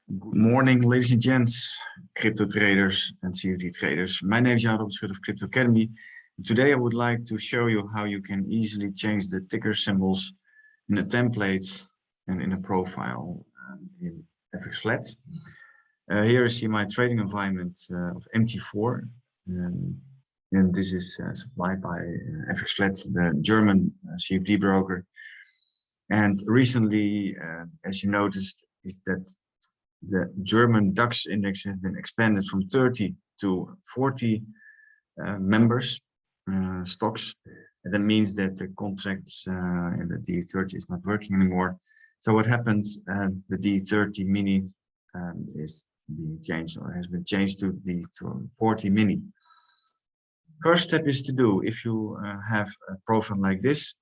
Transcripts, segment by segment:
Good morning, ladies and gents, crypto traders and CFD traders. My name is Jan of Crypto Academy. Today I would like to show you how you can easily change the ticker symbols in a template and in a profile in FXFlat. Here you see my trading environment of MT4, and this is supplied by FXFlat, the German CFD broker. And recently, as you noticed, is that the German DAX index has been expanded from 30 to 40 members, stocks. And that means that the contracts in the D30 is not working anymore. So what happens, the D30 mini is being changed, or has been changed to the 40 mini. First step is to do, if you have a profile like this,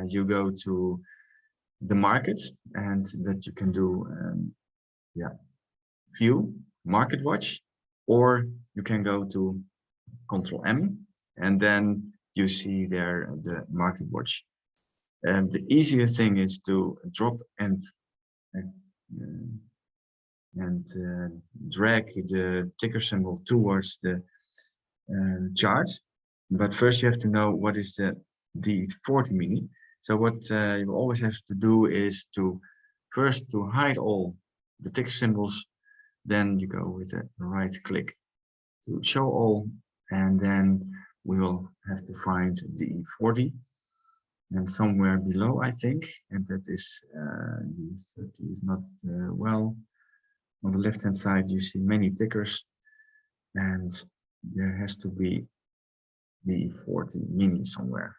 you go to the market, and that you can do view market watch, or you can go to Control M, and then you see there the market watch. And the easiest thing is to drop and drag the ticker symbol towards the chart. But first you have to know what is the D40 mini. So what you always have to do is to first to hide all the ticker symbols, then you go with a right click to show all, and then we will have to find the 40 and somewhere below, I think, and that is is not well. On the left hand side you see many tickers, and there has to be the 40 mini somewhere.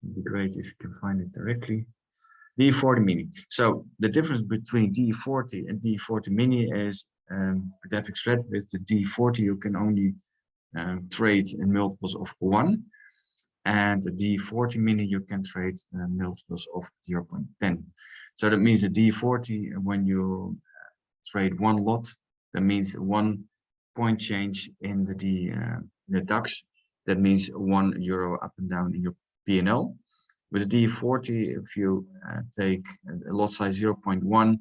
It'd be great if you can find it directly. D40 mini. So the difference between D40 and D40 mini is with FXFlat, with the D40 you can only trade in multiples of 1, and the D40 mini you can trade multiples of 0.10. So that means the D40, when you trade one lot, that means 1 point change in the DAX. That means €1 up and down in your P&L. With the D40, if you take a lot size 0.1,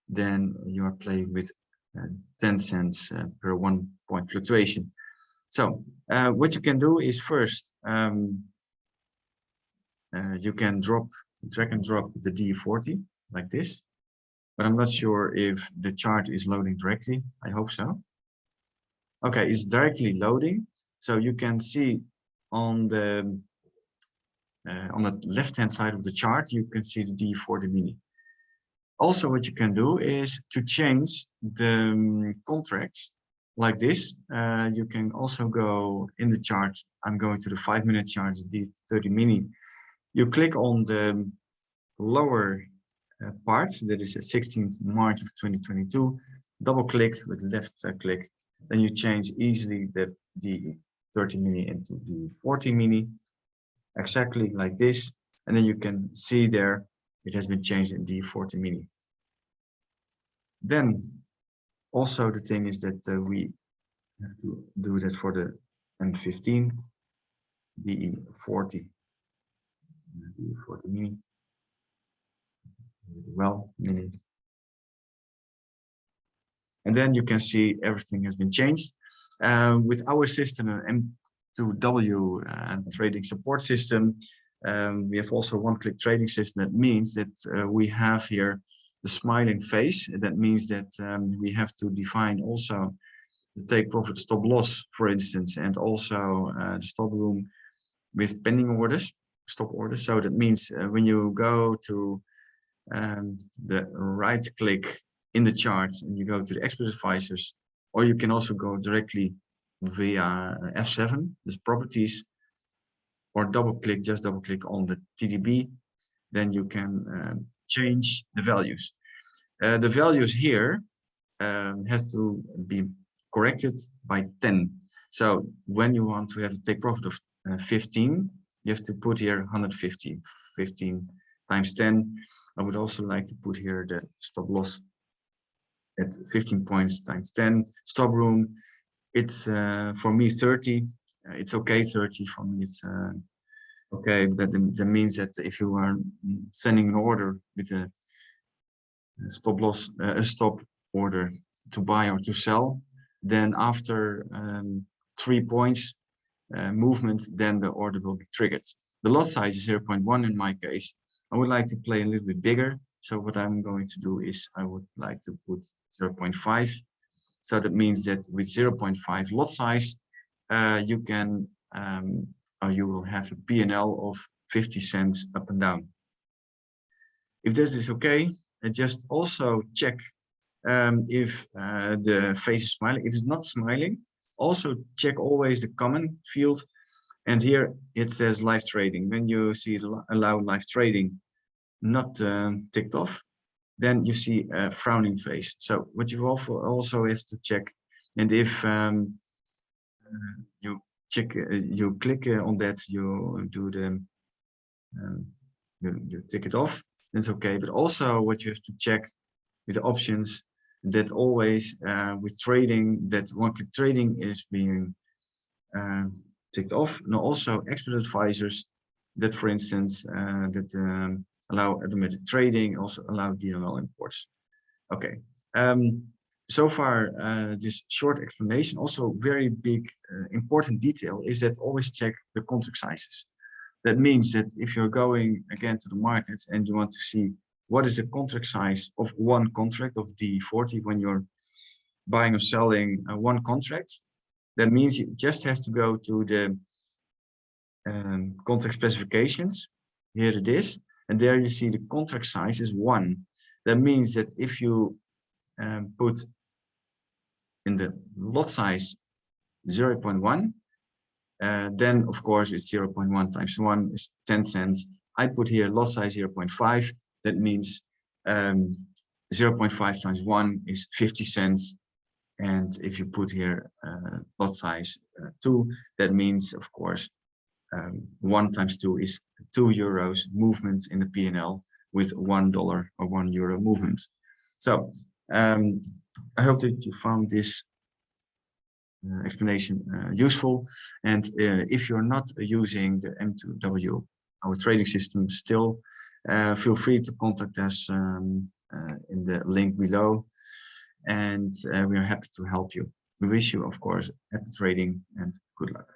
then you are playing with 10 cents per 1 point fluctuation. So what you can do is first, you can drag and drop the D40 like this, but I'm not sure if the chart is loading directly. I hope so. Okay, it's directly loading. So you can see on the left-hand side of the chart, you can see the D40 mini. Also, what you can do is to change the contracts like this. You can also go in the chart. I'm going to the 5-minute chart, the D30 mini. You click on the lower part, that is 16th March of 2022. Double click with left click. Then you change easily the D30 mini into the 40 mini. Exactly like this, and then you can see there it has been changed in D40 mini. Then also the thing is that we have to do that for the M15 DE40 mini, well mini, and then you can see everything has been changed with our system, M2W trading support system. We have also one-click trading system. That means that we have here the smiling face. That means that we have to define also the take profit stop loss, for instance, and also the stop room with pending orders, stop orders. So that means when you go to the right click in the chart and you go to the expert advisors, or you can also go directly via F7, this properties, or just double click on the TDB, then you can change the values. The values here has to be corrected by 10. So when you want to have a take profit of 15, you have to put here 150, 15 times 10. I would also like to put here the stop loss at 15 points times 10. Stop room, it's for me 30. It's okay, 30 for me. It's okay. That means that if you are sending an order with a stop loss, a stop order to buy or to sell, then after 3 points movement, then the order will be triggered. The lot size is 0.1 in my case. I would like to play a little bit bigger. So what I'm going to do is I would like to put 0.5. So that means that with 0.5 lot size, you can, or you will have a P&L of 50 cents up and down. If this is okay, just also check if the face is smiling. If it's not smiling, also check always the comment field. And here it says live trading. When you see allow live trading not ticked off, then you see a frowning face. So what you also have to check, and if you check, you click on that, you do the you tick it off. That's okay. But also what you have to check with the options, that always with trading, that one-click trading is being ticked off. And also expert advisors that, for instance, that allow automated trading, also allow DML imports. Okay. So far, this short explanation. Also very big important detail is that always check the contract sizes. That means that if you're going again to the market and you want to see what is the contract size of one contract of D40 when you're buying or selling one contract, that means you just have to go to the contract specifications. Here it is. And there you see the contract size is 1. That means that if you put in the lot size 0.1, then of course it's 0.1 times 1 is 10 cents. I put here lot size 0.5. That means 0.5 times 1 is 50 cents. And if you put here lot size 2, that means, of course, 1 times 2 is 2 euros movement in the P&L with $1 or €1 movement. So I hope that you found this explanation useful. And if you're not using the M2W, our trading system still, feel free to contact us in the link below. And we are happy to help you. We wish you, of course, happy trading and good luck.